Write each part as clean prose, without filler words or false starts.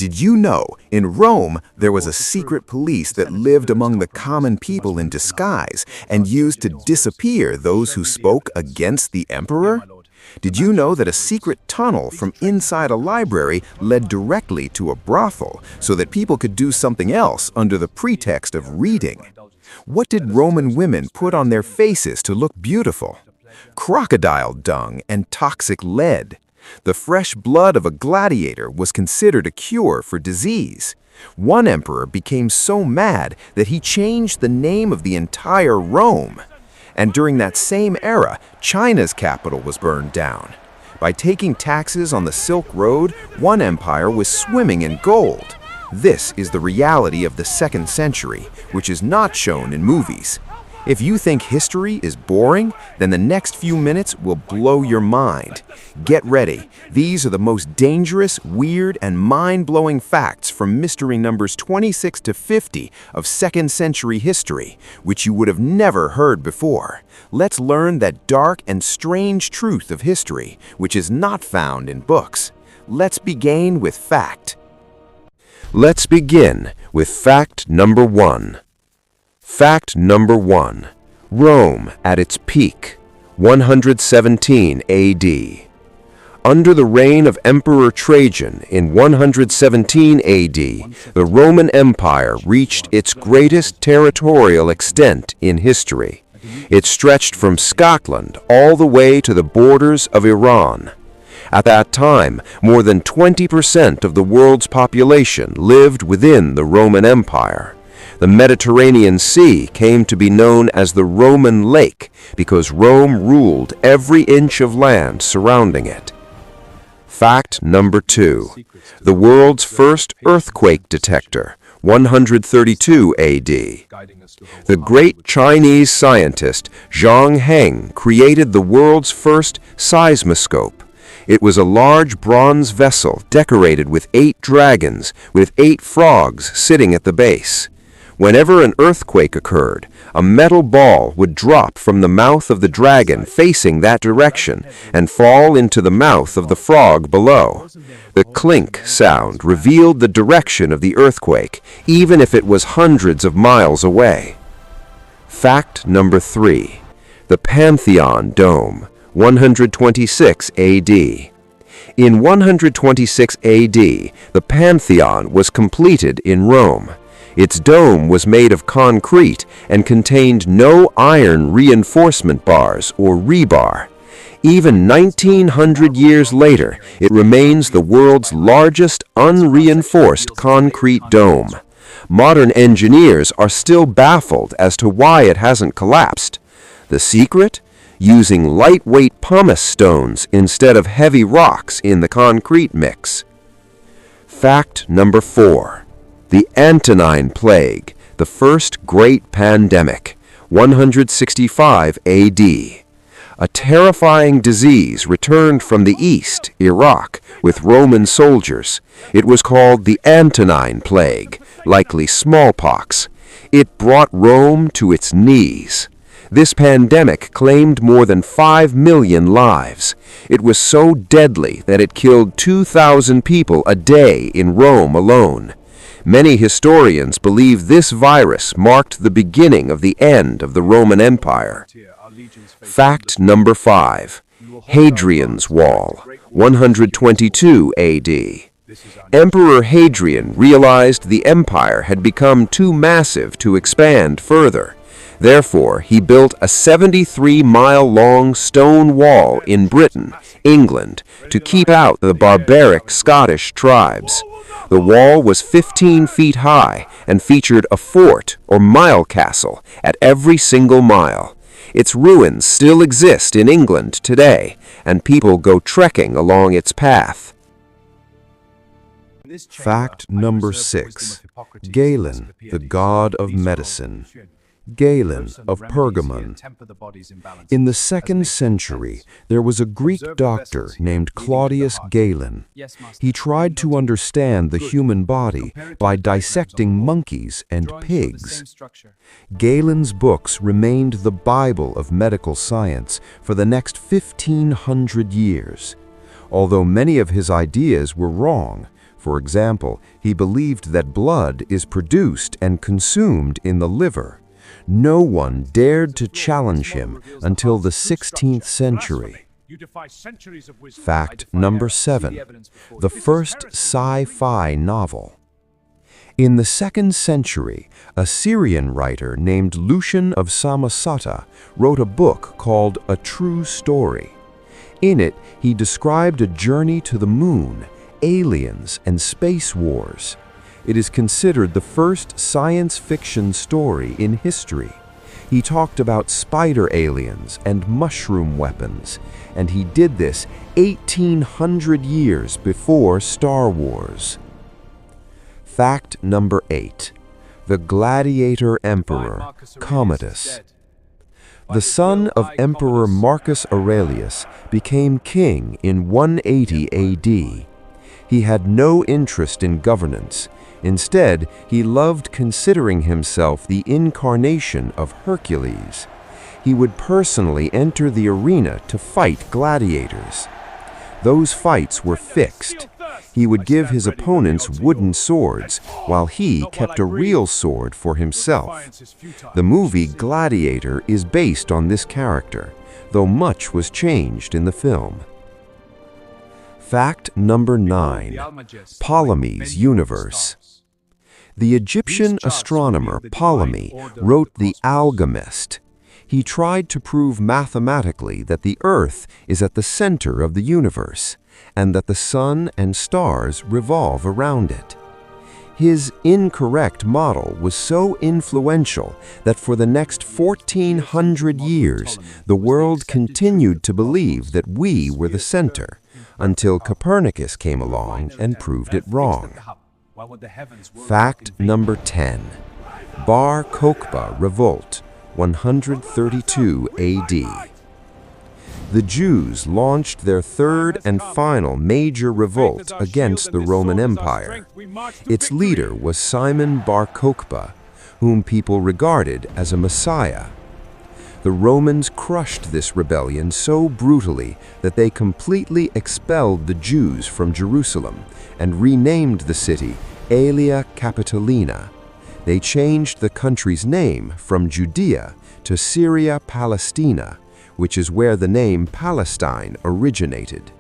Did you know, in Rome, there was a secret police that lived among the common people in disguise and used to disappear those who spoke against the emperor? Did you know that a secret tunnel from inside a library led directly to a brothel so that people could do something else under the pretext of reading? What did Roman women put on their faces to look beautiful? Crocodile dung and toxic lead. The fresh blood of a gladiator was considered a cure for disease. One emperor became so mad that he changed the name of the entire Rome. And during that same era, China's capital was burned down. By taking taxes on the Silk Road, one empire was swimming in gold. This is the reality of the 2nd century, which is not shown in movies. If you think history is boring, then the next few minutes will blow your mind. Get ready. These are the most dangerous, weird, and mind-blowing facts from mystery numbers 26 to 50 of 2nd century history, which you would have never heard before. Let's learn that dark and strange truth of history, which is not found in books. Let's begin with fact. Let's begin with fact number 1. Fact number 1. Rome at its peak, 117 AD. Under the reign of Emperor Trajan in 117 AD, the Roman Empire reached its greatest territorial extent in history. It stretched from Scotland all the way to the borders of Iran. At that time, more than 20% of the world's population lived within the Roman Empire. The Mediterranean Sea came to be known as the Roman Lake because Rome ruled every inch of land surrounding it. Fact number 2. The world's first earthquake detector, 132 AD. The great Chinese scientist Zhang Heng created the world's first seismoscope. It was a large bronze vessel decorated with 8 dragons with 8 frogs sitting at the base. Whenever an earthquake occurred, a metal ball would drop from the mouth of the dragon facing that direction and fall into the mouth of the frog below. The clink sound revealed the direction of the earthquake, even if it was hundreds of miles away. Fact number 3. The Pantheon Dome, 126 AD. In 126 AD, the Pantheon was completed in Rome. Its dome was made of concrete and contained no iron reinforcement bars or rebar. Even 1900 years later, it remains the world's largest unreinforced concrete dome. Modern engineers are still baffled as to why it hasn't collapsed. The secret? Using lightweight pumice stones instead of heavy rocks in the concrete mix. Fact number 4. The Antonine Plague, the first great pandemic, 165 AD. A terrifying disease returned from the east, Iraq, with Roman soldiers. It was called the Antonine Plague, likely smallpox. It brought Rome to its knees. This pandemic claimed more than 5 million lives. It was so deadly that it killed 2,000 people a day in Rome alone. Many historians believe this virus marked the beginning of the end of the Roman Empire. Fact number 5. Hadrian's Wall, 122 AD. Emperor Hadrian realized the empire had become too massive to expand further. Therefore, he built a 73-mile-long stone wall in Britain, England, to keep out the barbaric Scottish tribes. The wall was 15 feet high and featured a fort or mile castle at every single mile. Its ruins still exist in England today, and people go trekking along its path. Fact number 6. Galen, the god of medicine. Galen of Pergamon. In the 2nd century, there was a Greek doctor named Claudius Galen. He tried to understand the human body by dissecting monkeys and pigs. Galen's books remained the Bible of medical science for the next 1,500 years. Although many of his ideas were wrong, For example, he believed that blood is produced and consumed in the liver. No one dared to challenge him until the 16th century. Fact number 7. The first sci-fi novel. In the 2nd century, a Syrian writer named Lucian of Samosata wrote a book called A True Story. In it, he described a journey to the moon, aliens, and space wars. It is considered the first science fiction story in history. He talked about spider aliens and mushroom weapons, and he did this 1800 years before Star Wars. Fact number 8. The gladiator emperor, Commodus. The son of Emperor Marcus Aurelius became king in 180 AD. He had no interest in governance. Instead, he loved considering himself the incarnation of Hercules. He would personally enter the arena to fight gladiators. Those fights were fixed. He would give his opponents wooden swords, while he kept a real sword for himself. The movie Gladiator is based on this character, though much was changed in the film. Fact number 9. Ptolemy's universe. The Egyptian astronomer Ptolemy wrote the Almagest. He tried to prove mathematically that the Earth is at the center of the universe, and that the sun and stars revolve around it. His incorrect model was so influential that for the next 1400 years, the world continued to believe that we were the center, until Copernicus came along and proved it wrong. Fact number 10. Bar Kokhba Revolt, 132 AD. The Jews launched their third and final major revolt against the Roman Empire. Its leader was Simon Bar Kokhba, whom people regarded as a messiah. The Romans crushed this rebellion so brutally that they completely expelled the Jews from Jerusalem and renamed the city Aelia Capitolina. They changed the country's name from Judea to Syria Palestina, which is where the name Palestine originated.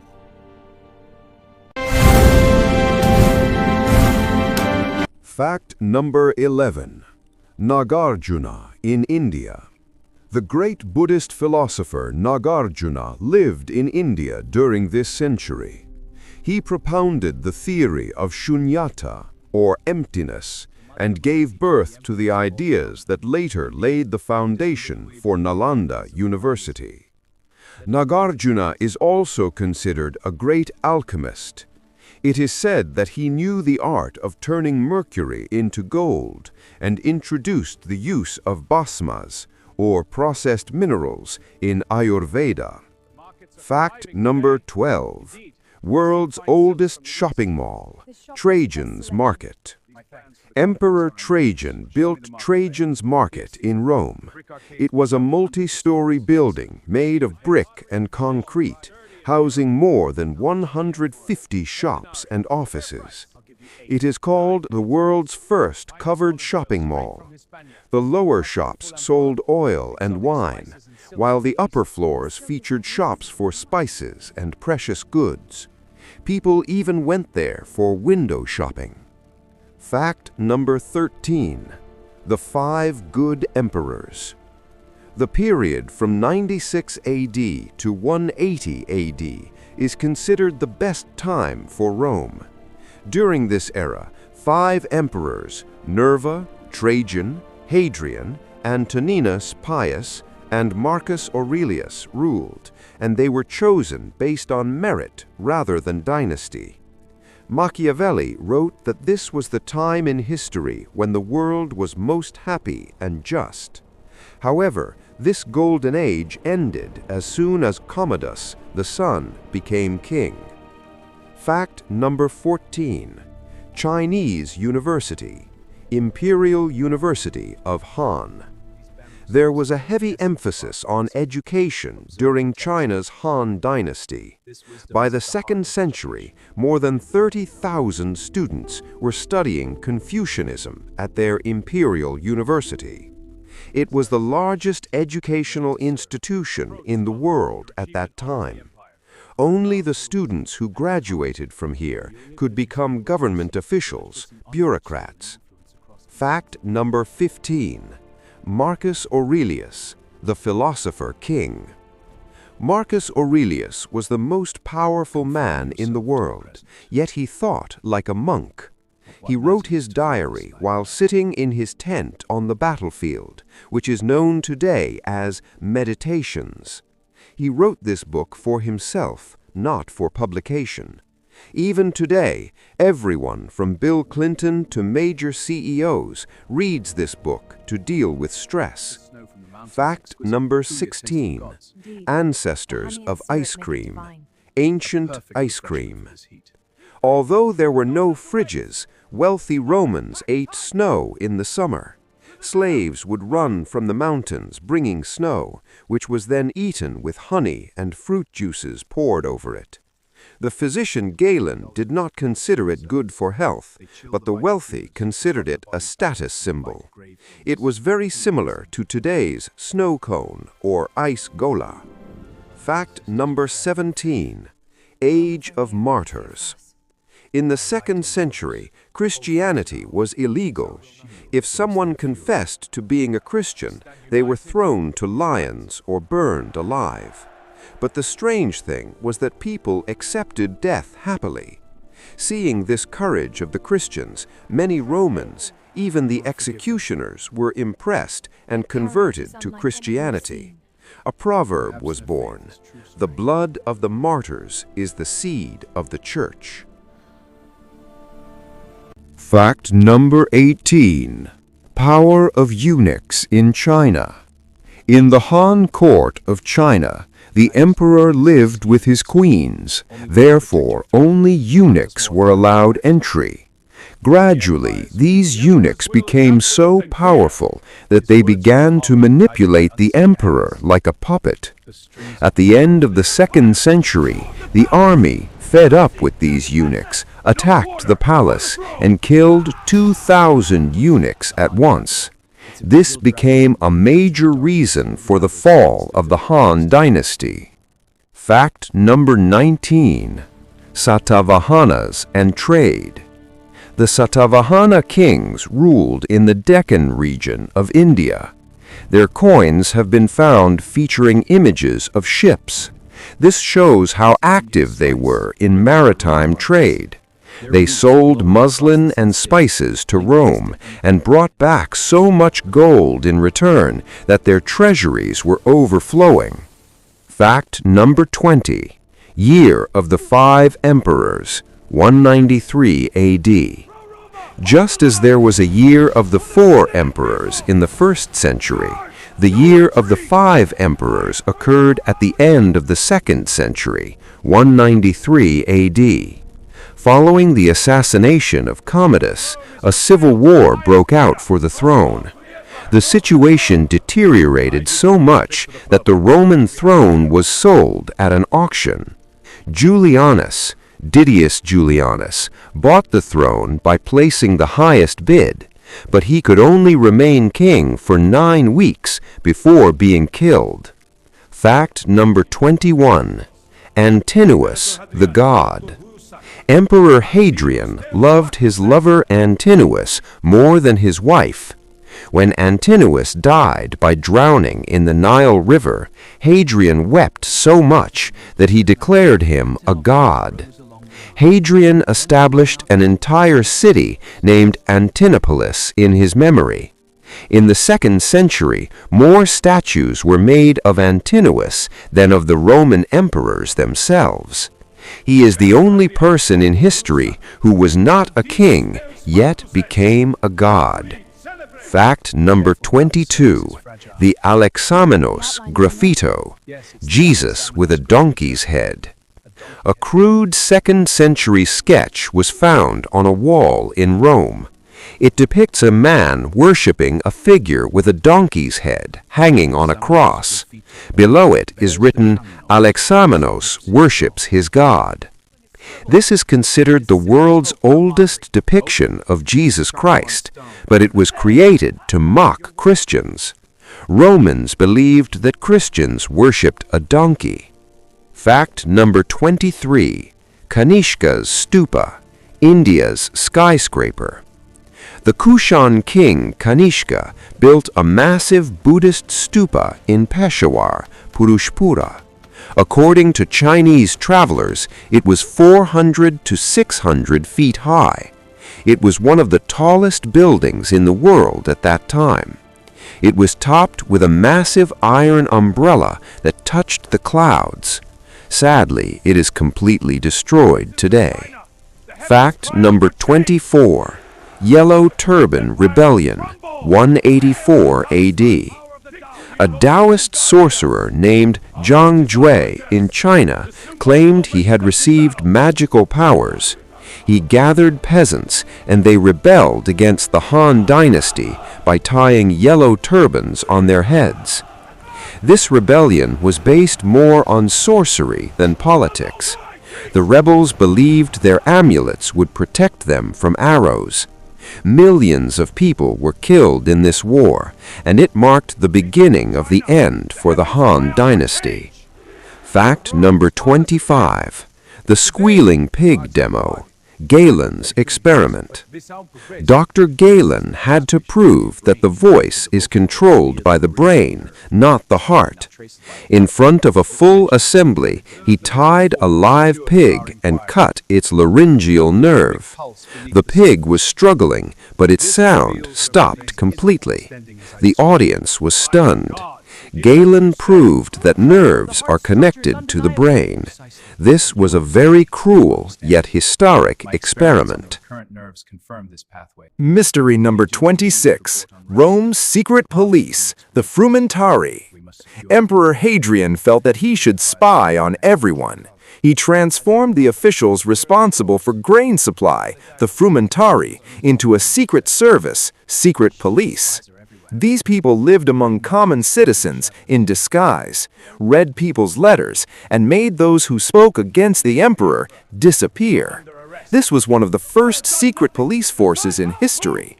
Fact number 11. Nagarjuna in India. The great Buddhist philosopher Nagarjuna lived in India during this century. He propounded the theory of shunyata, or emptiness, and gave birth to the ideas that later laid the foundation for Nalanda University. Nagarjuna is also considered a great alchemist. It is said that he knew the art of turning mercury into gold and introduced the use of bhasmas, or processed minerals, in Ayurveda. Fact number 12. World's oldest shopping mall, Trajan's Market. Emperor Trajan built Trajan's Market in Rome. It was a multi-story building made of brick and concrete, housing more than 150 shops and offices. It is called the world's first covered shopping mall. The lower shops sold oil and wine, while the upper floors featured shops for spices and precious goods. People even went there for window shopping. Fact number 13. The 5 Good Emperors. The period from 96 AD to 180 AD is considered the best time for Rome. During this era, 5 emperors, Nerva, Trajan, Hadrian, Antoninus Pius, and Marcus Aurelius ruled, and they were chosen based on merit rather than dynasty. Machiavelli wrote that this was the time in history when the world was most happy and just. However, this golden age ended as soon as Commodus, the son, became king. Fact number 14. Chinese University, Imperial University of Han. There was a heavy emphasis on education during China's Han Dynasty. By the 2nd century, more than 30,000 students were studying Confucianism at their imperial university. It was the largest educational institution in the world at that time. Only the students who graduated from here could become government officials, bureaucrats. Fact number 15. Marcus Aurelius, the philosopher king. Marcus Aurelius was the most powerful man in the world, yet he thought like a monk. He wrote his diary while sitting in his tent on the battlefield, which is known today as Meditations. He wrote this book for himself, not for publication. Even today, everyone from Bill Clinton to major CEOs reads this book to deal with stress. Fact number 16. Ancestors of ice cream. Ancient ice cream. Although there were no fridges, wealthy Romans ate snow in the summer. Slaves would run from the mountains bringing snow, which was then eaten with honey and fruit juices poured over it. The physician Galen did not consider it good for health, but the wealthy considered it a status symbol. It was very similar to today's snow cone or ice gola. Fact number 17. Age of Martyrs. In the 2nd century, Christianity was illegal. If someone confessed to being a Christian, they were thrown to lions or burned alive. But the strange thing was that people accepted death happily. Seeing this courage of the Christians, many Romans, even the executioners, were impressed and converted to Christianity. A proverb was born: "The blood of the martyrs is the seed of the church." Fact number 18. Power of eunuchs in China. In the Han court of China, the emperor lived with his queens. Therefore, only eunuchs were allowed entry. Gradually, these eunuchs became so powerful that they began to manipulate the emperor like a puppet. At the end of the 2nd century, the army, fed up with these eunuchs, attacked the palace and killed 2,000 eunuchs at once. This became a major reason for the fall of the Han Dynasty. Fact number 19. Satavahanas and trade. The Satavahana kings ruled in the Deccan region of India. Their coins have been found featuring images of ships. This shows how active they were in maritime trade. They sold muslin and spices to Rome and brought back so much gold in return that their treasuries were overflowing. Fact number 20. Year of the 5 Emperors, 193 AD. Just as there was a year of the 4 emperors in the 1st century, the year of the 5 emperors occurred at the end of the 2nd century, 193 AD. Following the assassination of Commodus, a civil war broke out for the throne. The situation deteriorated so much that the Roman throne was sold at an auction. Julianus, Didius Julianus, bought the throne by placing the highest bid, but he could only remain king for 9 weeks before being killed. Fact number 21. Antinous, the god. Emperor Hadrian loved his lover Antinous more than his wife. When Antinous died by drowning in the Nile River, Hadrian wept so much that he declared him a god. Hadrian established an entire city named Antinopolis in his memory. In the 2nd century, more statues were made of Antinous than of the Roman emperors themselves. He is the only person in history who was not a king, yet became a god. Fact number 22. The Alexamenos graffito. Jesus with a donkey's head. A crude 2nd century sketch was found on a wall in Rome. It depicts a man worshipping a figure with a donkey's head hanging on a cross. Below it is written, Alexamenos worships his God. This is considered the world's oldest depiction of Jesus Christ, but it was created to mock Christians. Romans believed that Christians worshipped a donkey. Fact number 23. Kanishka's stupa, India's skyscraper. The Kushan king Kanishka built a massive Buddhist stupa in Peshawar, Purushpura. According to Chinese travelers, it was 400 to 600 feet high. It was one of the tallest buildings in the world at that time. It was topped with a massive iron umbrella that touched the clouds. Sadly, it is completely destroyed today. Fact number 24. Yellow Turban Rebellion, 184 AD. A Taoist sorcerer named Zhang Jue in China claimed he had received magical powers. He gathered peasants and they rebelled against the Han dynasty by tying yellow turbans on their heads. This rebellion was based more on sorcery than politics. The rebels believed their amulets would protect them from arrows. Millions of people were killed in this war, and it marked the beginning of the end for the Han dynasty. Fact number 25. The squealing pig demo. Galen's experiment. Dr. Galen had to prove that the voice is controlled by the brain, not the heart. In front of a full assembly, he tied a live pig and cut its laryngeal nerve. The pig was struggling, but its sound stopped completely. The audience was stunned. Galen proved that nerves are connected to the brain. This was a very cruel yet historic experiment. Mystery number 26. Rome's secret police, the Frumentarii. Emperor Hadrian felt that he should spy on everyone. He transformed the officials responsible for grain supply, the Frumentarii, into a secret service, secret police. These people lived among common citizens in disguise, read people's letters, and made those who spoke against the emperor disappear. This was one of the first secret police forces in history.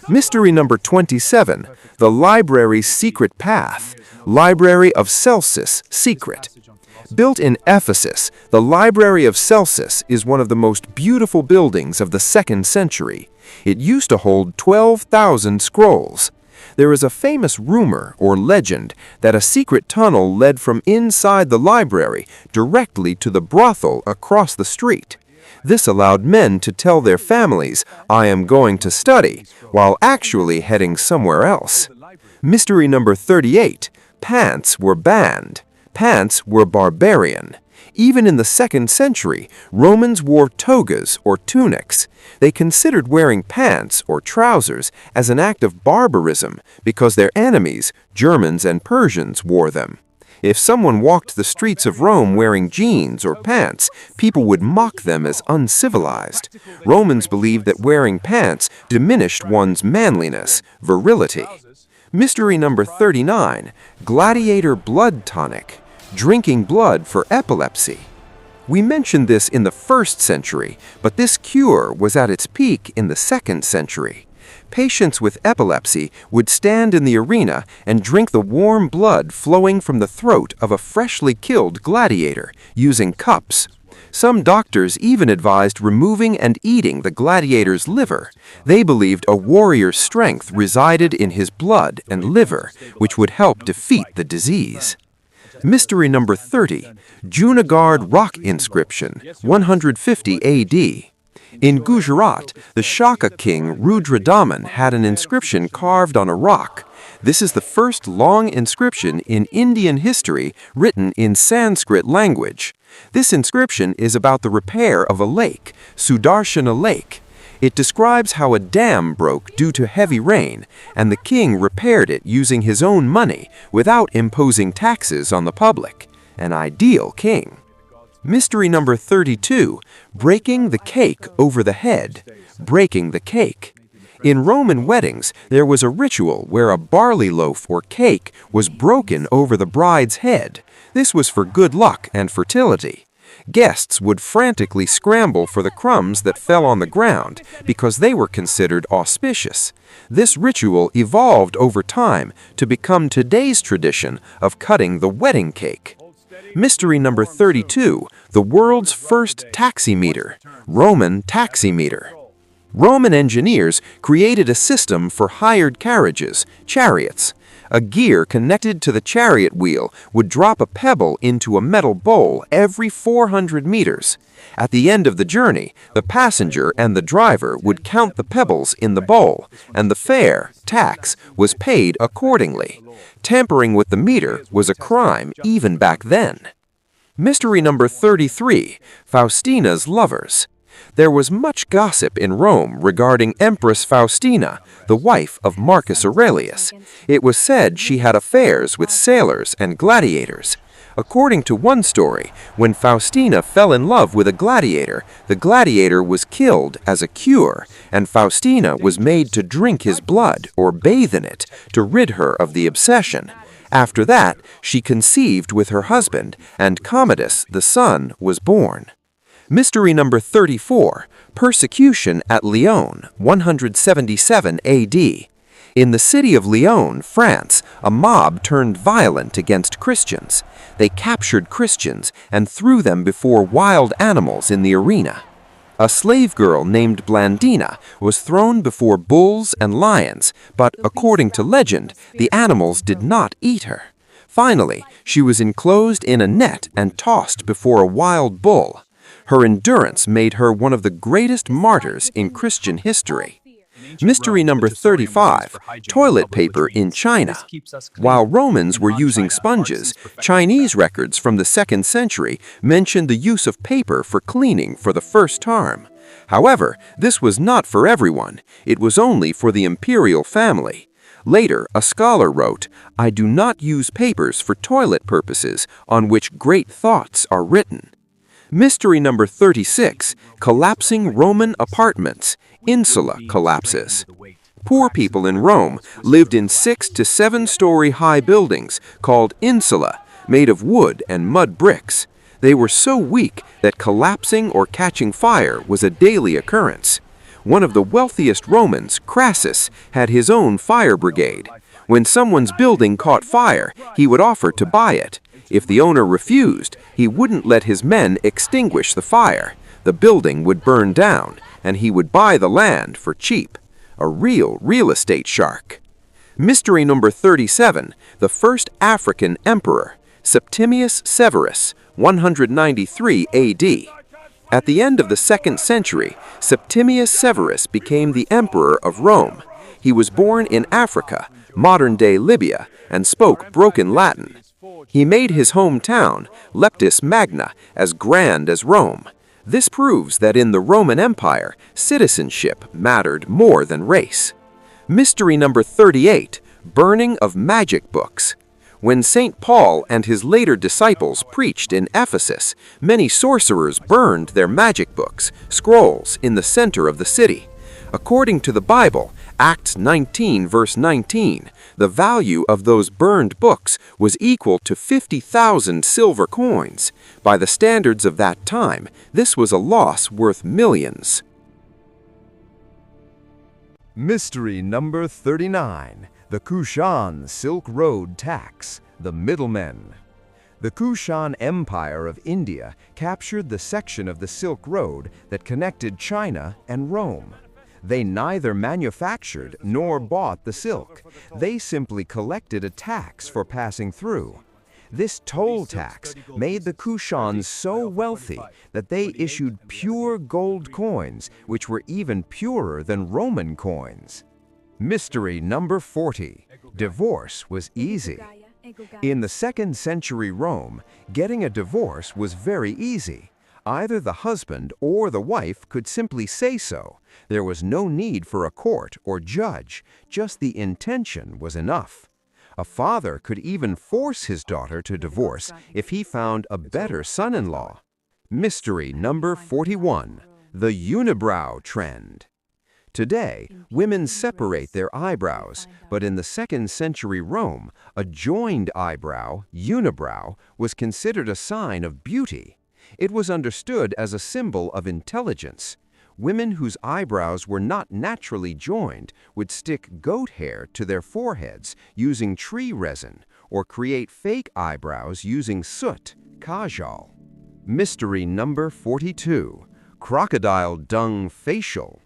Mystery number 27. The library's secret path. Library of Celsus, secret. Built in Ephesus, the Library of Celsus is one of the most beautiful buildings of the 2nd century. It used to hold 12,000 scrolls. There is a famous rumor or legend that a secret tunnel led from inside the library directly to the brothel across the street. This allowed men to tell their families, "I am going to study," while actually heading somewhere else. Mystery number 38. Pants were banned. Pants were barbarian. Even in the 2nd century, Romans wore togas or tunics. They considered wearing pants or trousers as an act of barbarism because their enemies, Germans and Persians, wore them. If someone walked the streets of Rome wearing jeans or pants, people would mock them as uncivilized. Romans believed that wearing pants diminished one's manliness, virility. Mystery number 39. Gladiator blood tonic. Drinking blood for epilepsy. We mentioned this in the 1st century, but this cure was at its peak in the 2nd century. Patients with epilepsy would stand in the arena and drink the warm blood flowing from the throat of a freshly killed gladiator, using cups. Some doctors even advised removing and eating the gladiator's liver. They believed a warrior's strength resided in his blood and liver, which would help defeat the disease. Mystery number 30. Junagarh rock inscription, 150 AD. In Gujarat, the Shaka king Rudradaman had an inscription carved on a rock. This is the first long inscription in Indian history written in Sanskrit language. This inscription is about the repair of a lake, Sudarshana Lake. It describes how a dam broke due to heavy rain, and the king repaired it using his own money without imposing taxes on the public. An ideal king. Mystery number 32. Breaking the cake over the head. Breaking the cake. In Roman weddings, there was a ritual where a barley loaf or cake was broken over the bride's head. This was for good luck and fertility. Guests would frantically scramble for the crumbs that fell on the ground because they were considered auspicious. This ritual evolved over time to become today's tradition of cutting the wedding cake. Mystery number 32, the world's first taximeter, Roman taximeter. Roman engineers created a system for hired carriages, chariots. A gear connected to the chariot wheel would drop a pebble into a metal bowl every 400 meters. At the end of the journey, the passenger and the driver would count the pebbles in the bowl, and the fare, tax, was paid accordingly. Tampering with the meter was a crime even back then. Mystery number 33, Faustina's lovers. There was much gossip in Rome regarding Empress Faustina, the wife of Marcus Aurelius. It was said she had affairs with sailors and gladiators. According to one story, when Faustina fell in love with a gladiator, the gladiator was killed as a cure, and Faustina was made to drink his blood or bathe in it to rid her of the obsession. After that, she conceived with her husband, and Commodus, the son, was born. Mystery number 34, persecution at Lyon, 177 AD. In the city of Lyon, France, a mob turned violent against Christians. They captured Christians and threw them before wild animals in the arena. A slave girl named Blandina was thrown before bulls and lions, but according to legend, the animals did not eat her. Finally, she was enclosed in a net and tossed before a wild bull. Her endurance made her one of the greatest martyrs in Christian history. Mystery number 35, toilet paper in China. While Romans were using sponges, Chinese records from the 2nd century mentioned the use of paper for cleaning for the first time. However, this was not for everyone. It was only for the imperial family. Later, a scholar wrote, "I do not use papers for toilet purposes on which great thoughts are written." Mystery number 36, collapsing Roman apartments. Insula collapses. Poor people in Rome lived in 6 to 7-story high buildings called insula, made of wood and mud bricks. They were so weak that collapsing or catching fire was a daily occurrence. One of the wealthiest Romans, Crassus, had his own fire brigade. When someone's building caught fire, he would offer to buy it. If the owner refused, he wouldn't let his men extinguish the fire. The building would burn down, and he would buy the land for cheap. A real estate shark. Mystery number 37, the first African emperor, Septimius Severus, 193 AD. At the end of the 2nd century, Septimius Severus became the emperor of Rome. He was born in Africa, modern-day Libya, and spoke broken Latin. He made his hometown, Leptis Magna, as grand as Rome. This proves that in the Roman Empire, citizenship mattered more than race. Mystery number 38, burning of magic books. When St. Paul and his later disciples preached in Ephesus, many sorcerers burned their magic books, scrolls, in the center of the city. According to the Bible, Acts 19 verse 19, the value of those burned books was equal to 50,000 silver coins. By the standards of that time, this was a loss worth millions. Mystery number 39, the Kushan Silk Road Tax, the middlemen. The Kushan Empire of India captured the section of the Silk Road that connected China and Rome. They neither manufactured nor bought the silk. They simply collected a tax for passing through. This toll tax made the Kushans so wealthy that they issued pure gold coins, which were even purer than Roman coins. Mystery number 40. Divorce was easy. In the 2nd century Rome, getting a divorce was very easy. Either the husband or the wife could simply say so. There was no need for a court or judge, just the intention was enough. A father could even force his daughter to divorce if he found a better son-in-law. Mystery number 41, the unibrow trend. Today, women separate their eyebrows, but in the 2nd century Rome, a joined eyebrow, unibrow, was considered a sign of beauty. It was understood as a symbol of intelligence. Women whose eyebrows were not naturally joined would stick goat hair to their foreheads using tree resin or create fake eyebrows using soot, kajal. Mystery number 42. Crocodile Dung Facial.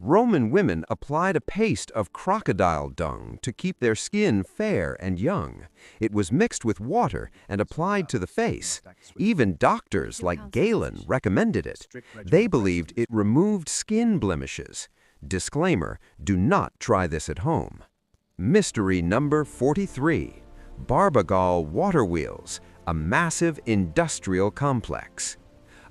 Roman women applied a paste of crocodile dung to keep their skin fair and young. It was mixed with water and applied to the face. Even doctors like Galen recommended it. They believed it removed skin blemishes. Disclaimer: do not try this at home. Mystery number 43. Barbagal Water Wheels, a massive industrial complex.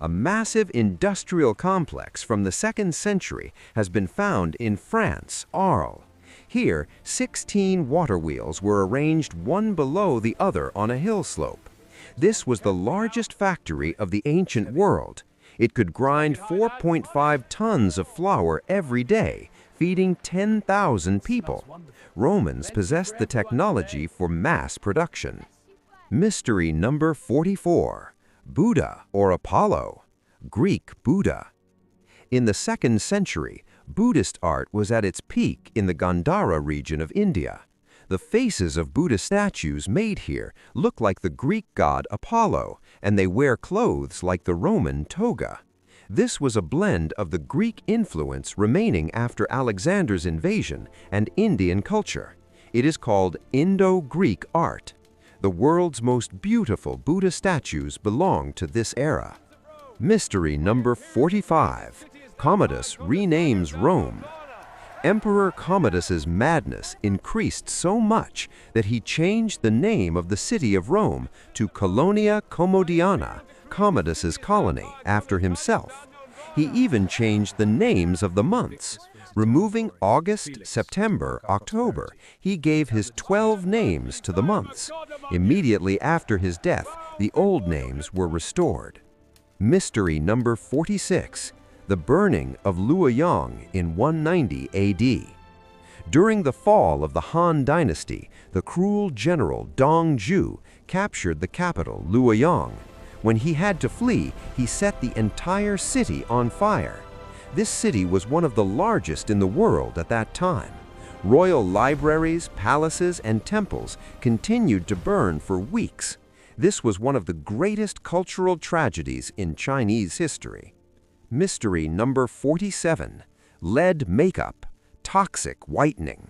A massive industrial complex from the 2nd century has been found in France, Arles. Here, 16 water wheels were arranged one below the other on a hill slope. This was the largest factory of the ancient world. It could grind 4.5 tons of flour every day, feeding 10,000 people. Romans possessed the technology for mass production. Mystery number 44. Buddha or Apollo, Greek Buddha. In the 2nd century, Buddhist art was at its peak in the Gandhara region of India. The faces of Buddha statues made here look like the Greek god Apollo, and they wear clothes like the Roman toga. This was a blend of the Greek influence remaining after Alexander's invasion and Indian culture. It is called Indo-Greek art. The world's most beautiful Buddha statues belong to this era. Mystery number 45. Commodus renames Rome. Emperor Commodus's madness increased so much that he changed the name of the city of Rome to Colonia Commodiana, Commodus's colony, after himself. He even changed the names of the months. Removing August, September, October, he gave his 12 names to the months. Immediately after his death, the old names were restored. Mystery number 46. The burning of Luoyang in 190 AD. During the fall of the Han Dynasty, the cruel general Dong Zhuo captured the capital, Luoyang. When he had to flee, he set the entire city on fire. This city was one of the largest in the world at that time. Royal libraries, palaces, and temples continued to burn for weeks. This was one of the greatest cultural tragedies in Chinese history. Mystery number 47. Lead makeup, toxic whitening.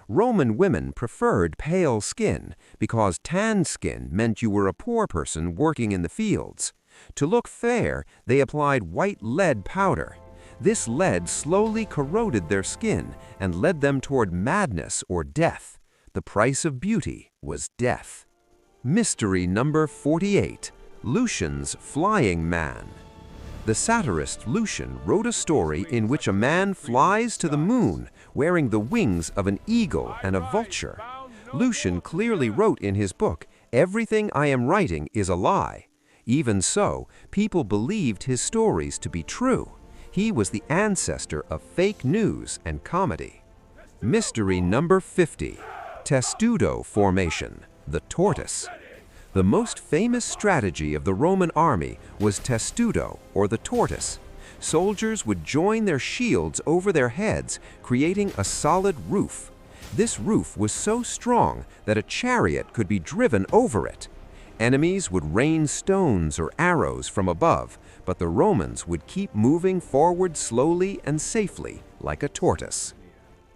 Roman women preferred pale skin because tan skin meant you were a poor person working in the fields. To look fair, they applied white lead powder. This lead slowly corroded their skin and led them toward madness or death. The price of beauty was death. Mystery number 48. Lucian's Flying Man. The satirist Lucian wrote a story in which a man flies to the moon wearing the wings of an eagle and a vulture. Lucian clearly wrote in his book, "Everything I am writing is a lie." Even so, people believed his stories to be true. He was the ancestor of fake news and comedy. Mystery number 50. Testudo Formation, the tortoise. The most famous strategy of the Roman army was testudo, or the tortoise. Soldiers would join their shields over their heads, creating a solid roof. This roof was so strong that a chariot could be driven over it. Enemies would rain stones or arrows from above, but the Romans would keep moving forward slowly and safely, like a tortoise.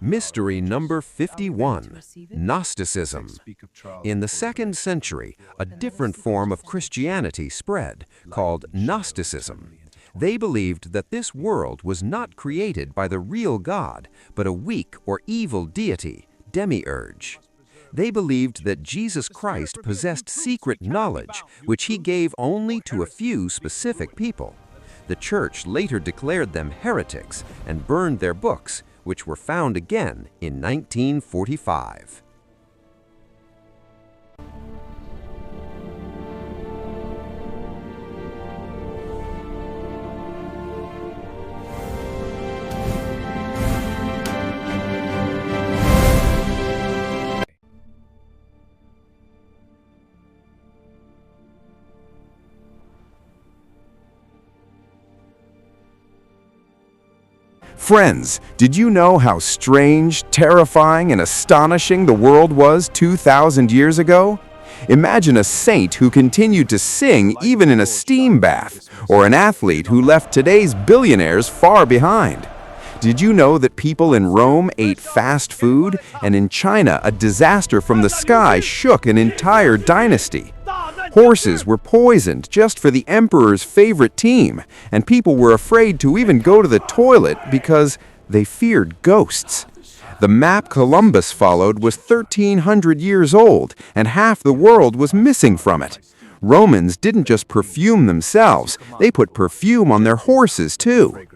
Mystery number 51. Gnosticism. In the 2nd century, a different form of Christianity spread, called Gnosticism. They believed that this world was not created by the real God, but a weak or evil deity, demiurge. They believed that Jesus Christ possessed secret knowledge, which he gave only to a few specific people. The church later declared them heretics and burned their books, which were found again in 1945. Friends, did you know how strange, terrifying, and astonishing the world was 2,000 years ago? Imagine a saint who continued to sing even in a steam bath, or an athlete who left today's billionaires far behind. Did you know that people in Rome ate fast food, and in China a disaster from the sky shook an entire dynasty? Horses were poisoned just for the emperor's favorite team, and people were afraid to even go to the toilet because they feared ghosts. The map Columbus followed was 1,300 years old, and half the world was missing from it. Romans didn't just perfume themselves, they put perfume on their horses too.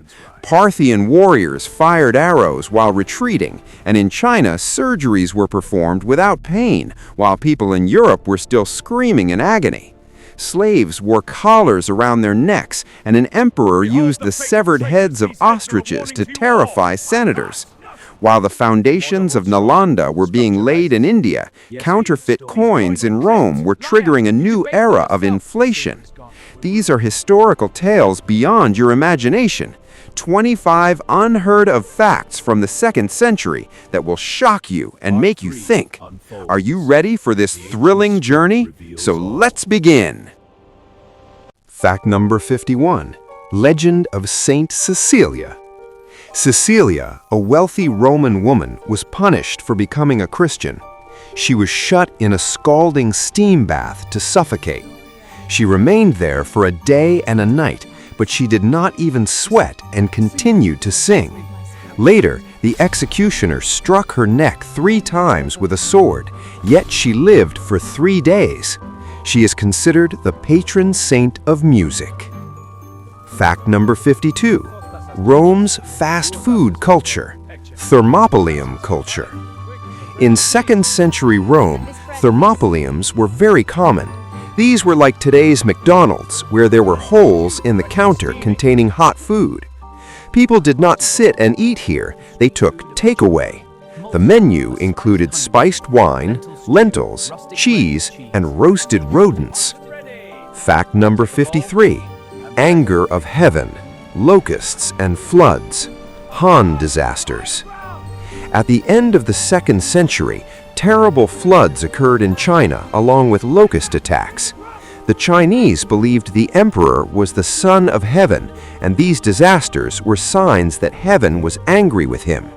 Parthian warriors fired arrows while retreating, and in China, surgeries were performed without pain, while people in Europe were still screaming in agony. Slaves wore collars around their necks, and an emperor used the severed heads of ostriches to terrify senators. While the foundations of Nalanda were being laid in India, counterfeit coins in Rome were triggering a new era of inflation. These are historical tales beyond your imagination. 25 unheard of facts from the 2nd century that will shock you and make you think. Are you ready for this thrilling journey? So let's begin. Fact number 51. Legend of Saint Cecilia. Cecilia, a wealthy Roman woman, was punished for becoming a Christian. She was shut in a scalding steam bath to suffocate. She remained there for a day and a night, but she did not even sweat and continued to sing. Later, the executioner struck her neck 3 times with a sword, yet she lived for 3 days. She is considered the patron saint of music. Fact number 52. Rome's fast food culture, Thermopolium culture. In 2nd century Rome, thermopoliums were very common. These were like today's McDonald's, where there were holes in the counter containing hot food. People did not sit and eat here, they took takeaway. The menu included spiced wine, lentils, cheese, and roasted rodents. Fact number 53. Anger of heaven, locusts and floods, Han disasters. At the end of the 2nd century, terrible floods occurred in China along with locust attacks. The Chinese believed the emperor was the son of heaven, and these disasters were signs that heaven was angry with him.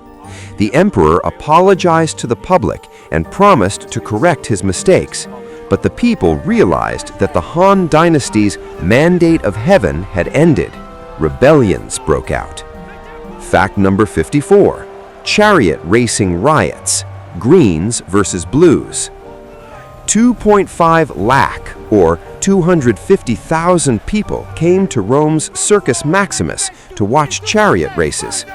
The emperor apologized to the public and promised to correct his mistakes, but the people realized that the Han dynasty's mandate of heaven had ended. Rebellions broke out. Fact number 54. Chariot racing riots, greens versus blues. 2.5 lakh, or 250,000 people came to Rome's Circus Maximus to watch chariot races.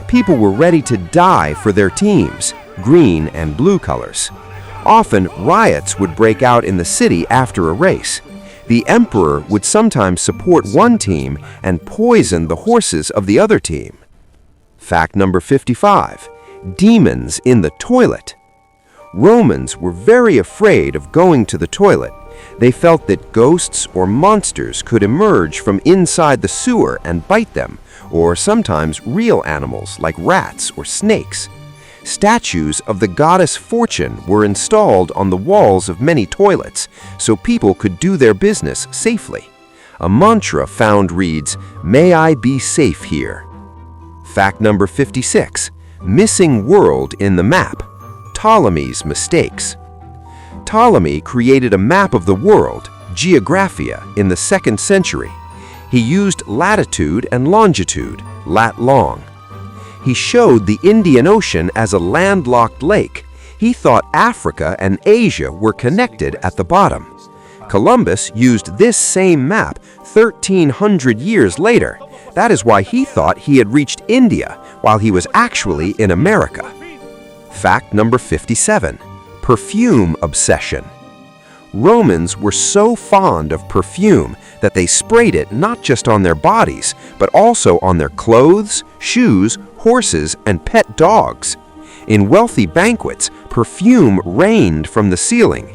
People were ready to die for their teams, green and blue colors. Often, riots would break out in the city after a race. The emperor would sometimes support one team and poison the horses of the other team. Fact number 55. Demons in the toilet. Romans were very afraid of going to the toilet. They felt that ghosts or monsters could emerge from inside the sewer and bite them, or sometimes real animals like rats or snakes. Statues of the goddess Fortune were installed on the walls of many toilets so people could do their business safely. A mantra found reads, "May I be safe here." Fact number 56. Missing world in the map. Ptolemy's mistakes. Ptolemy created a map of the world, Geographia, in the 2nd century. He used latitude and longitude, lat long. He showed the Indian Ocean as a landlocked lake. He thought Africa and Asia were connected at the bottom. Columbus used this same map 1,300 years later. That is why he thought he had reached India while he was actually in America. Fact number 57. Perfume obsession. Romans were so fond of perfume that they sprayed it not just on their bodies, but also on their clothes, shoes, horses, and pet dogs. In wealthy banquets, perfume rained from the ceiling.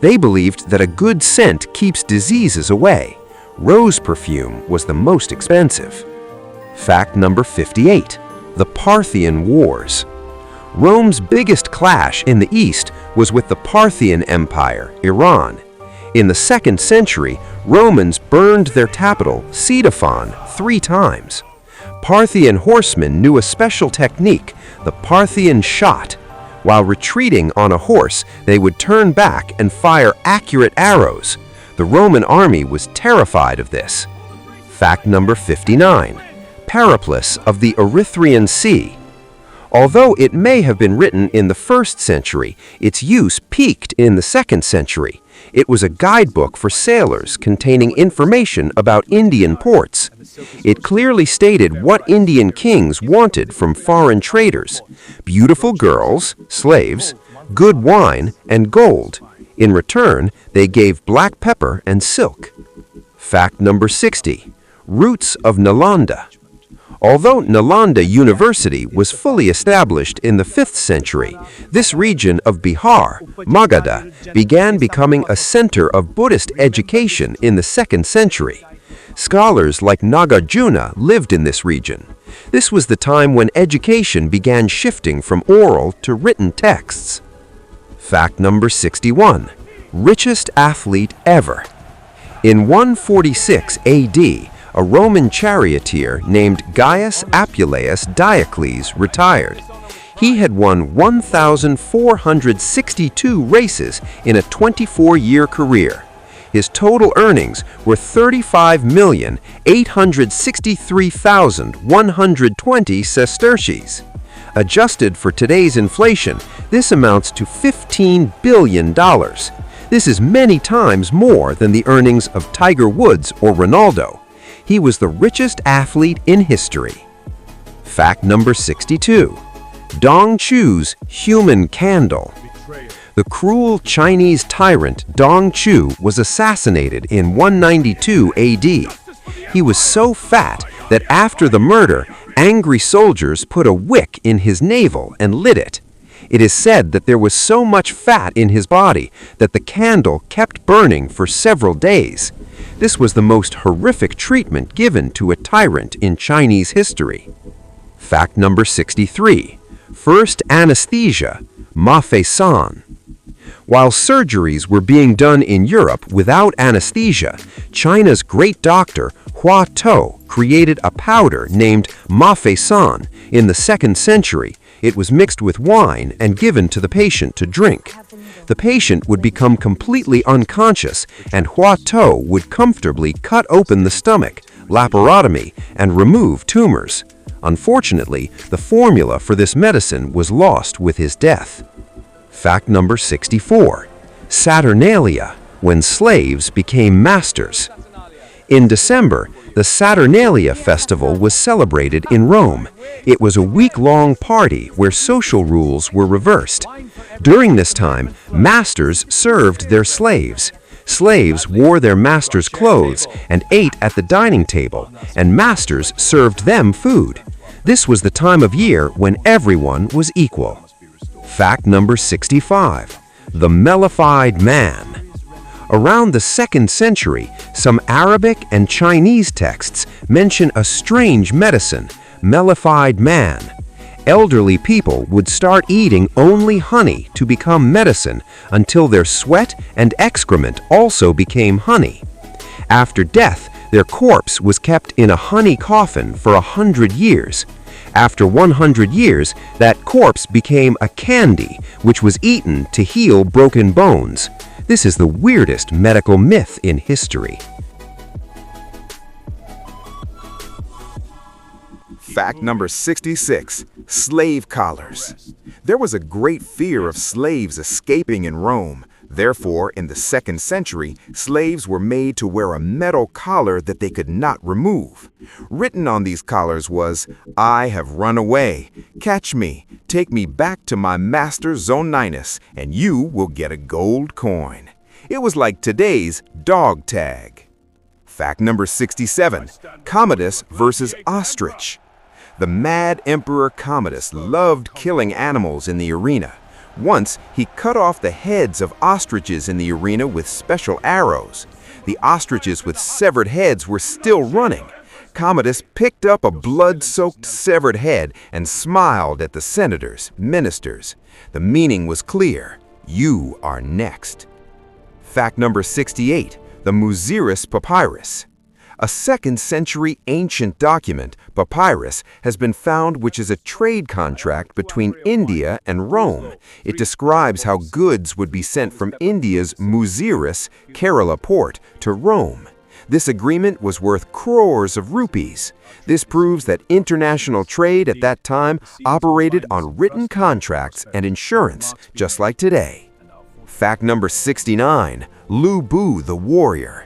They believed that a good scent keeps diseases away. Rose perfume was the most expensive. Fact number 58. the Parthian Wars. Rome's biggest clash in the east was with the Parthian Empire, Iran. In the 2nd century, Romans burned their capital, Ctesiphon, 3 times. Parthian horsemen knew a special technique, the Parthian shot. While retreating on a horse, they would turn back and fire accurate arrows. The Roman army was terrified of this. Fact number 59. Periplus of the Erythraean Sea. Although it may have been written in the 1st century, its use peaked in the 2nd century. It was a guidebook for sailors containing information about Indian ports. It clearly stated what Indian kings wanted from foreign traders: beautiful girls, slaves, good wine, and gold. In return, they gave black pepper and silk. Fact number 60. Roots of Nalanda. Although Nalanda University was fully established in the 5th century, this region of Bihar, Magadha, began becoming a center of Buddhist education in the 2nd century. Scholars like Nagarjuna lived in this region. This was the time when education began shifting from oral to written texts. Fact number 61. Richest athlete ever. In 146 AD, a Roman charioteer named Gaius Appius Diocles retired. He had won 1,462 races in a 24-year career. His total earnings were 35,863,120 sesterces. Adjusted for today's inflation, this amounts to $15 billion. This is many times more than the earnings of Tiger Woods or Ronaldo. He was the richest athlete in history. Fact number 62. Dong Chu's human candle. The cruel Chinese tyrant Dong Chu was assassinated in 192 AD. He was so fat that after the murder, angry soldiers put a wick in his navel and lit it. It is said that there was so much fat in his body that the candle kept burning for several days. This was the most horrific treatment given to a tyrant in Chinese history. Fact number 63. First anesthesia, Mafei-san. While surgeries were being done in Europe without anesthesia, China's great doctor Hua Tuo created a powder named Mafei-san in the 2nd century. It was mixed with wine and given to the patient to drink. The patient would become completely unconscious, and Hua Tuo would comfortably cut open the stomach, laparotomy, and remove tumors. Unfortunately, the formula for this medicine was lost with his death. Fact number 64. Saturnalia, when slaves became masters. In December, the Saturnalia festival was celebrated in Rome. It was a week-long party where social rules were reversed. During this time, masters served their slaves. Slaves wore their masters' clothes and ate at the dining table, and masters served them food. This was the time of year when everyone was equal. Fact number 65. The Mellified Man. Around the 2nd century, some Arabic and Chinese texts mention a strange medicine, mellified man. Elderly people would start eating only honey to become medicine until their sweat and excrement also became honey. After death, their corpse was kept in a honey coffin for 100 years. After 100 years, that corpse became a candy, which was eaten to heal broken bones. This is the weirdest medical myth in history. Fact number 66. Slave collars. There was a great fear of slaves escaping in Rome. Therefore, in the 2nd century, slaves were made to wear a metal collar that they could not remove. Written on these collars was, "I have run away. Catch me. Take me back to my master Zoninus, and you will get a gold coin." It was like today's dog tag. Fact number 67. Commodus versus ostrich. The mad Emperor Commodus loved killing animals in the arena. Once, he cut off the heads of ostriches in the arena with special arrows. The ostriches with severed heads were still running. Commodus picked up a blood-soaked severed head and smiled at the senators, ministers. The meaning was clear. You are next. Fact number 68, the Muziris Papyrus. A 2nd century ancient document, papyrus, has been found which is a trade contract between India and Rome. It describes how goods would be sent from India's Muziris, Kerala port, to Rome. This agreement was worth crores of rupees. This proves that international trade at that time operated on written contracts and insurance, just like today. Fact number 69, Lu Bu the warrior.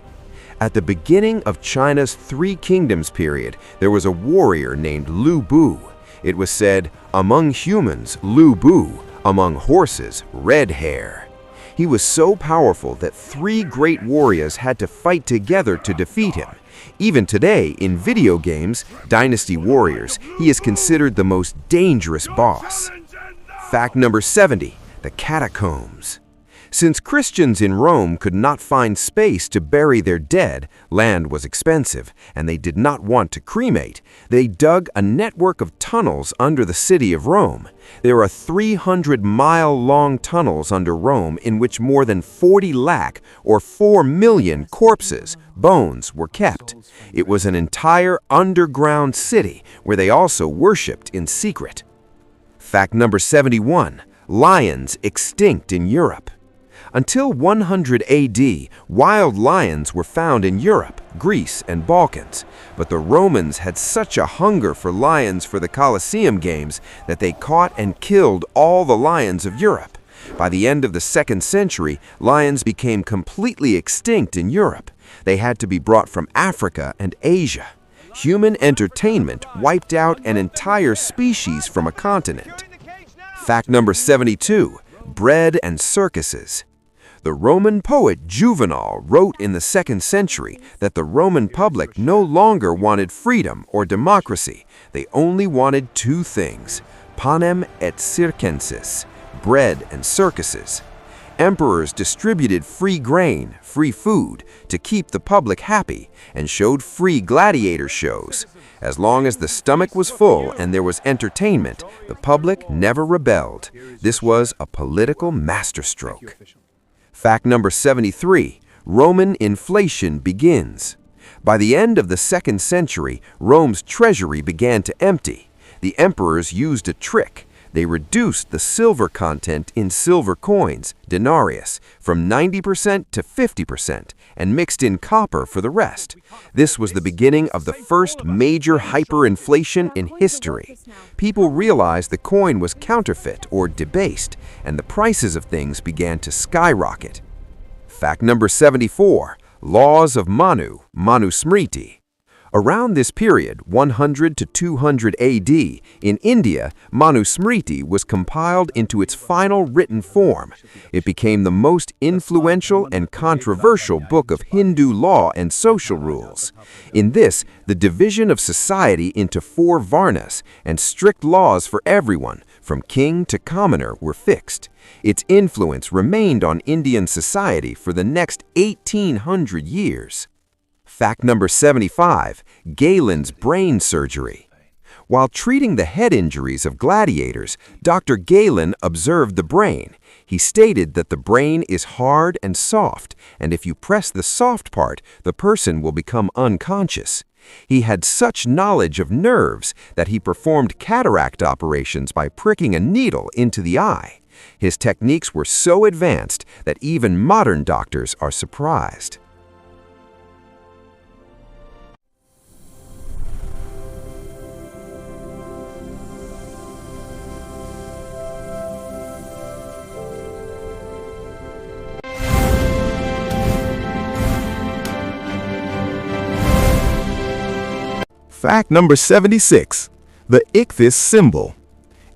At the beginning of China's Three Kingdoms period, there was a warrior named Lu Bu. It was said, among humans, Lu Bu, among horses, red hair. He was so powerful that 3 great warriors had to fight together to defeat him. Even today, in video games, Dynasty Warriors, he is considered the most dangerous boss. Fact number 70, the catacombs. Since Christians in Rome could not find space to bury their dead, land was expensive, and they did not want to cremate, they dug a network of tunnels under the city of Rome. There are 300-mile-long tunnels under Rome in which more than 40 lakh or 4 million corpses, bones, were kept. It was an entire underground city where they also worshipped in secret. Fact number 71, lions extinct in Europe. Until 100 AD, wild lions were found in Europe, Greece, and Balkans. But the Romans had such a hunger for lions for the Colosseum games that they caught and killed all the lions of Europe. By the end of the 2nd century, lions became completely extinct in Europe. They had to be brought from Africa and Asia. Human entertainment wiped out an entire species from a continent. Fact number 72, bread and circuses. The Roman poet Juvenal wrote in the 2nd century that the Roman public no longer wanted freedom or democracy. They only wanted 2 things, panem et circenses, bread and circuses. Emperors distributed free grain, free food, to keep the public happy, and showed free gladiator shows. As long as the stomach was full and there was entertainment, the public never rebelled. This was a political masterstroke. Fact number 73, Roman inflation begins. By the end of the 2nd century, Rome's treasury began to empty. The emperors used a trick. They reduced the silver content in silver coins, denarius, from 90% to 50% and mixed in copper for the rest. This was the beginning of the first major hyperinflation in history. People realized the coin was counterfeit or debased, and the prices of things began to skyrocket. Fact number 74, Laws of Manu, Manusmriti. Around this period, 100 to 200 AD, in India, Manusmriti was compiled into its final written form. It became the most influential and controversial book of Hindu law and social rules. In this, the division of society into 4 varnas and strict laws for everyone, from king to commoner, were fixed. Its influence remained on Indian society for the next 1800 years. Fact number 75, Galen's brain surgery. While treating the head injuries of gladiators, Dr. Galen observed the brain. He stated that the brain is hard and soft, and if you press the soft part, the person will become unconscious. He had such knowledge of nerves that he performed cataract operations by pricking a needle into the eye. His techniques were so advanced that even modern doctors are surprised. Fact number 76, the ichthys symbol.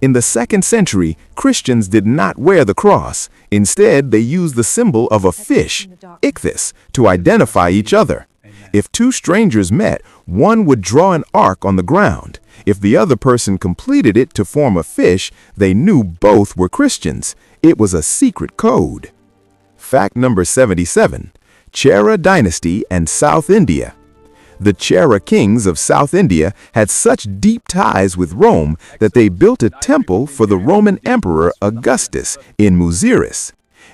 In the 2nd century, Christians did not wear the cross. Instead, they used the symbol of a fish, ichthys, to identify each other. If 2 strangers met, one would draw an arc on the ground. If the other person completed it to form a fish, they knew both were Christians. It was a secret code. Fact number 77, Chera dynasty and South India. The Chera kings of South India had such deep ties with Rome that they built a temple for the Roman Emperor Augustus in Muziris.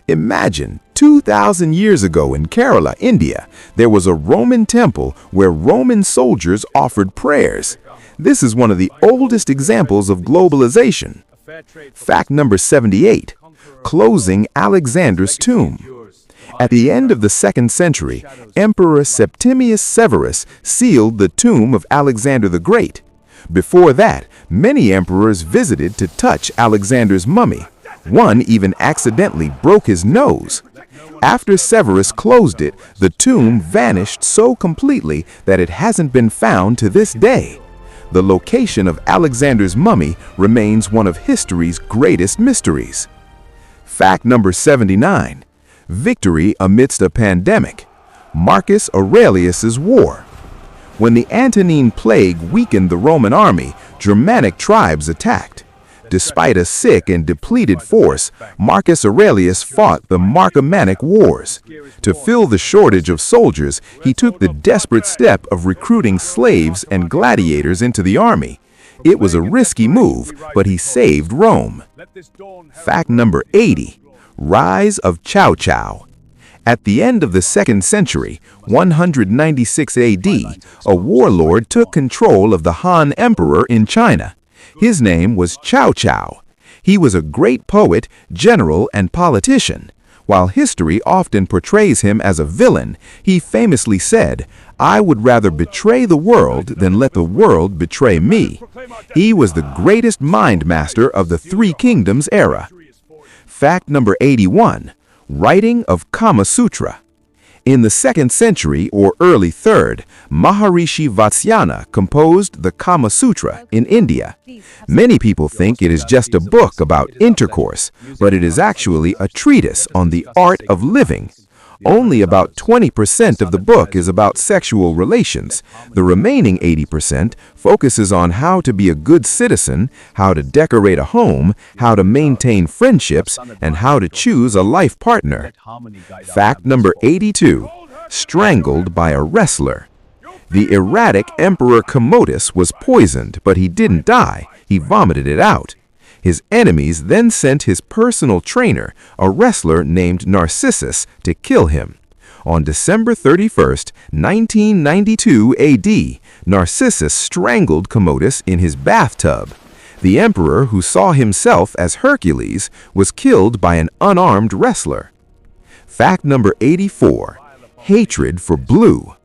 Imagine, 2,000 years ago in Kerala, India, there was a Roman temple where Roman soldiers offered prayers. This is one of the oldest examples of globalization. Fact number 78. Closing Alexander's tomb. At the end of the 2nd century, Emperor Septimius Severus sealed the tomb of Alexander the Great. Before that, many emperors visited to touch Alexander's mummy. One even accidentally broke his nose. After Severus closed it, the tomb vanished so completely that it hasn't been found to this day. The location of Alexander's mummy remains one of history's greatest mysteries. Fact number 79. Victory amidst a pandemic. Marcus Aurelius's war. When the Antonine Plague weakened the Roman army, Germanic tribes attacked. Despite a sick and depleted force, Marcus Aurelius fought the Marcomannic Wars. To fill the shortage of soldiers, he took the desperate step of recruiting slaves and gladiators into the army. It was a risky move, but he saved Rome. Fact number 80. Rise of Cao Cao. At the end of the 2nd century, 196 AD, a warlord took control of the Han Emperor in China. His name was Cao Cao. He was a great poet, general, and politician. While history often portrays him as a villain, he famously said, "I would rather betray the world than let the world betray me." He was the greatest mind master of the Three Kingdoms era. Fact number 81. Writing of Kama Sutra. In the 2nd century or early 3rd, Maharishi Vatsyana composed the Kama Sutra in India. Many people think it is just a book about intercourse, but it is actually a treatise on the art of living. Only about 20% of the book is about sexual relations. The remaining 80% focuses on how to be a good citizen, how to decorate a home, how to maintain friendships, and how to choose a life partner. Fact number 82. Strangled by a wrestler. The erratic Emperor Commodus was poisoned, but he didn't die. He vomited it out. His enemies then sent his personal trainer, a wrestler named Narcissus, to kill him. On December 31st, 1992 AD, Narcissus strangled Commodus in his bathtub. The emperor, who saw himself as Hercules, was killed by an unarmed wrestler. Fact number 84. Hatred for blue.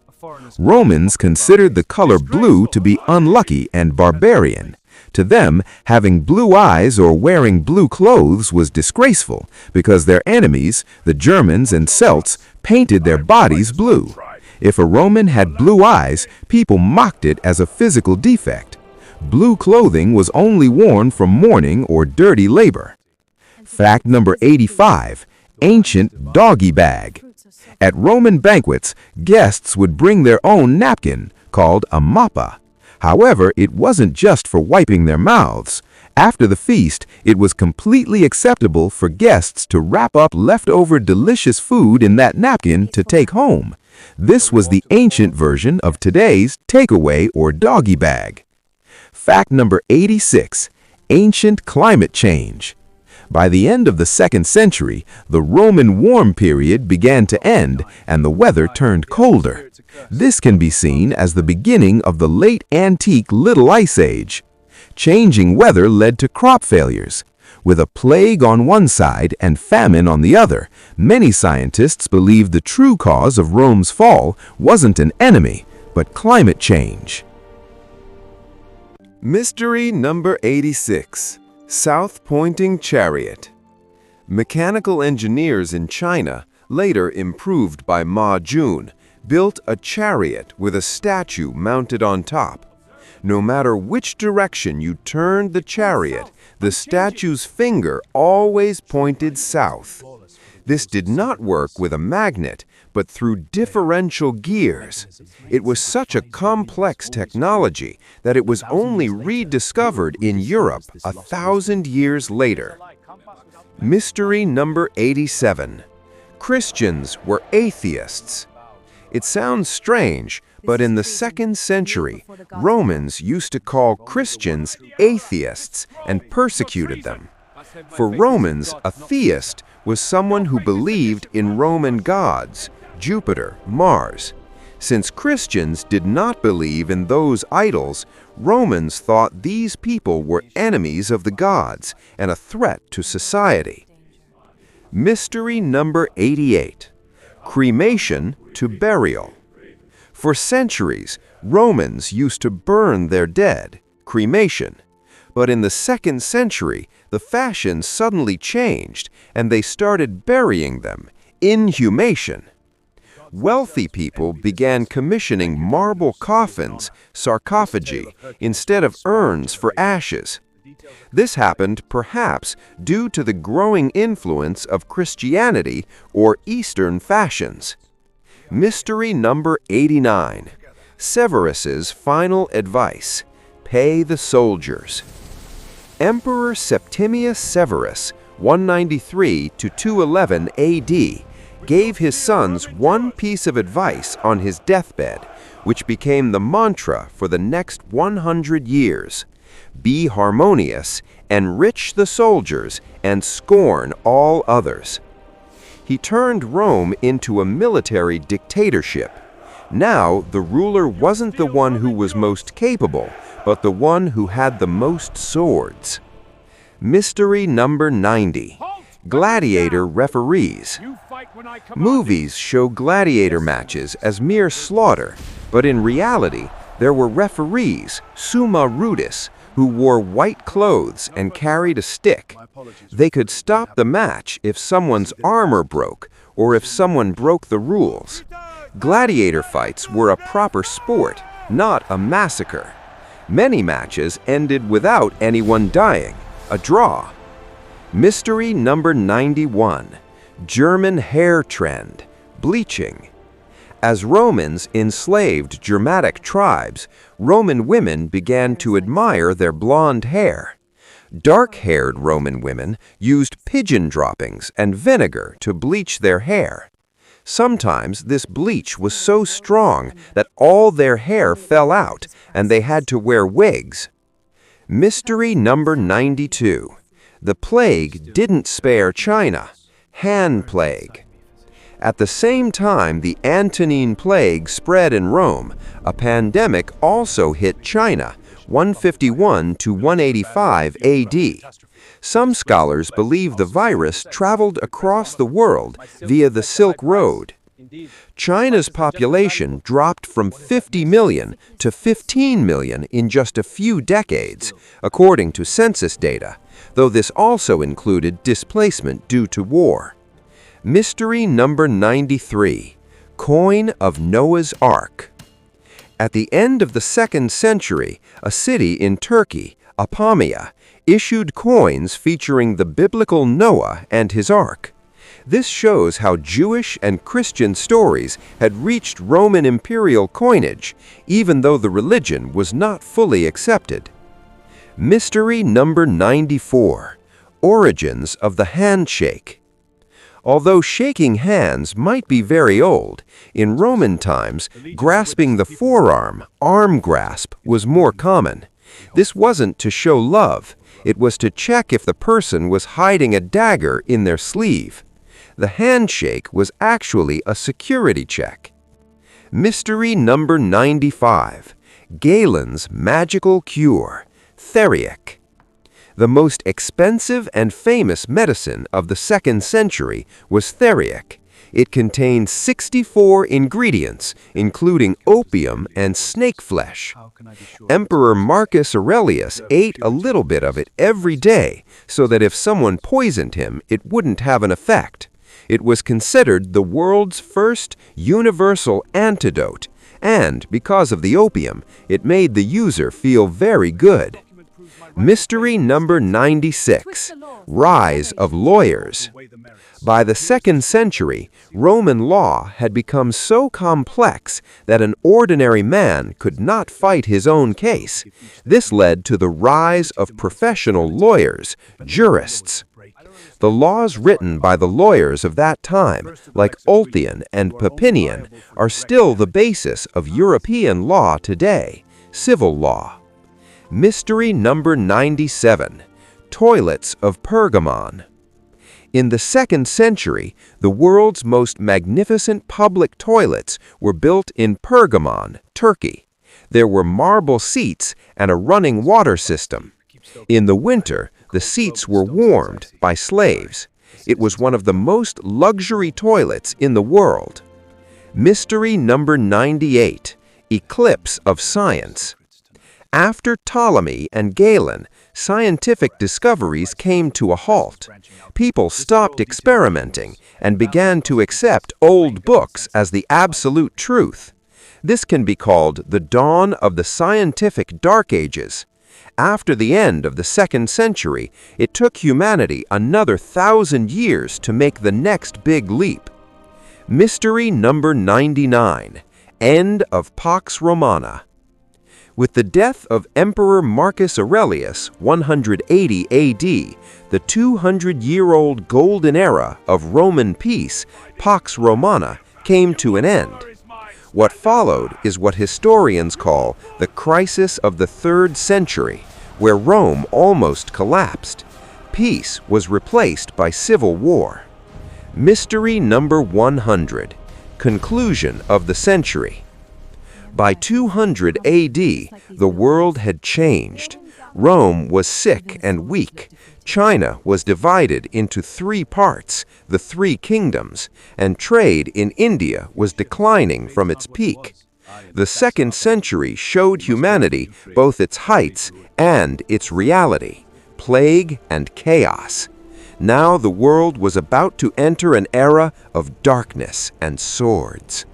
Romans considered the color blue to be unlucky and barbarian. To them, having blue eyes or wearing blue clothes was disgraceful because their enemies, the Germans and Celts, painted their bodies blue. If a Roman had blue eyes, people mocked it as a physical defect. Blue clothing was only worn for mourning or dirty labor. Fact number 85. Ancient doggy bag. At Roman banquets, guests would bring their own napkin, called a mappa. However, it wasn't just for wiping their mouths. After the feast, it was completely acceptable for guests to wrap up leftover delicious food in that napkin to take home. This was the ancient version of today's takeaway or doggy bag. Fact number 86. Ancient climate change. By the end of the 2nd century, the Roman warm period began to end and the weather turned colder. This can be seen as the beginning of the late antique Little Ice Age. Changing weather led to crop failures. With a plague on one side and famine on the other, many scientists believe the true cause of Rome's fall wasn't an enemy, but climate change. Mystery number 86. South-pointing chariot. Mechanical engineers in China, later improved by Ma Jun, built a chariot with a statue mounted on top. No matter which direction you turned the chariot, the statue's finger always pointed south. This did not work with a magnet, but through differential gears. It was such a complex technology that it was only rediscovered in Europe 1,000 years later. Mystery number 87. Christians were atheists. It sounds strange, But in the 2nd century, Romans used to call Christians atheists and persecuted them. For Romans, a theist was someone who believed in Roman gods, Jupiter, Mars. Since Christians did not believe in those idols, Romans thought these people were enemies of the gods and a threat to society. Mystery number 88. Cremation to burial. For centuries, Romans used to burn their dead, cremation. But in the 2nd century, the fashion suddenly changed and they started burying them, inhumation. Wealthy people began commissioning marble coffins, sarcophagi, instead of urns for ashes. This happened perhaps due to the growing influence of Christianity or Eastern fashions. Mystery number 89. Severus's final advice: pay the soldiers. Emperor Septimius Severus, 193 to 211 AD, gave his sons one piece of advice on his deathbed, which became the mantra for the next 100 years. Be harmonious, enrich the soldiers, and scorn all others. He turned Rome into a military dictatorship. Now, the ruler wasn't the one who was most capable, but the one who had the most swords. Mystery number 90. Gladiator referees. Movies show gladiator matches as mere slaughter, but in reality, there were referees, summa rudis, who wore white clothes and carried a stick. They could stop the match if someone's armor broke or if someone broke the rules. Gladiator fights were a proper sport, not a massacre. Many matches ended without anyone dying, a draw. Mystery number 91. German hair trend, bleaching. As Romans enslaved Germanic tribes, Roman women began to admire their blonde hair. Dark-haired Roman women used pigeon droppings and vinegar to bleach their hair. Sometimes this bleach was so strong that all their hair fell out and they had to wear wigs. Mystery number 92. The plague didn't spare China. Han plague. At the same time the Antonine Plague spread in Rome, a pandemic also hit China, 151 to 185 AD. Some scholars believe the virus traveled across the world via the Silk Road. China's population dropped from 50 million to 15 million in just a few decades, according to census data, though this also included displacement due to war. Mystery number 93. Coin of Noah's Ark. At the end of the 2nd century, a city in Turkey, Apamea, issued coins featuring the biblical Noah and his ark. This shows how Jewish and Christian stories had reached Roman imperial coinage, even though the religion was not fully accepted. Mystery number 94. Origins of the handshake. Although shaking hands might be very old, in Roman times, grasping the forearm, arm grasp, was more common. This wasn't to show love. It was to check if the person was hiding a dagger in their sleeve. The handshake was actually a security check. Mystery number 95. Galen's magical cure, theriac. The most expensive and famous medicine of the 2nd century was theriac. It contained 64 ingredients, including opium and snake flesh. Emperor Marcus Aurelius ate a little bit of it every day, so that if someone poisoned him, it wouldn't have an effect. It was considered the world's first universal antidote, and because of the opium, it made the user feel very good. Mystery number 96. Rise of lawyers. By the 2nd century, Roman law had become so complex that an ordinary man could not fight his own case. This led to the rise of professional lawyers, jurists. The laws written by the lawyers of that time, like Ulpian and Papinian, are still the basis of European law today, civil law. Mystery number 97. Toilets of Pergamon. In the 2nd century, the world's most magnificent public toilets were built in Pergamon, Turkey. There were marble seats and a running water system. In the winter, the seats were warmed by slaves. It was one of the most luxury toilets in the world. Mystery number 98. Eclipse of science. After Ptolemy and Galen, scientific discoveries came to a halt. People stopped experimenting and began to accept old books as the absolute truth. This can be called the dawn of the scientific Dark Ages. After the end of the 2nd century, it took humanity another 1,000 years to make the next big leap. Mystery number 99. End of Pax Romana. With the death of Emperor Marcus Aurelius, 180 AD, the 200-year-old golden era of Roman peace, Pax Romana, came to an end. What followed is what historians call the crisis of the 3rd century, where Rome almost collapsed. Peace was replaced by civil war. Mystery number 100. Conclusion of the century. By 200 AD, the world had changed. Rome was sick and weak. China was divided into 3 parts, the 3 kingdoms, and trade in India was declining from its peak. The 2nd century showed humanity both its heights and its reality, plague and chaos. Now the world was about to enter an era of darkness and swords.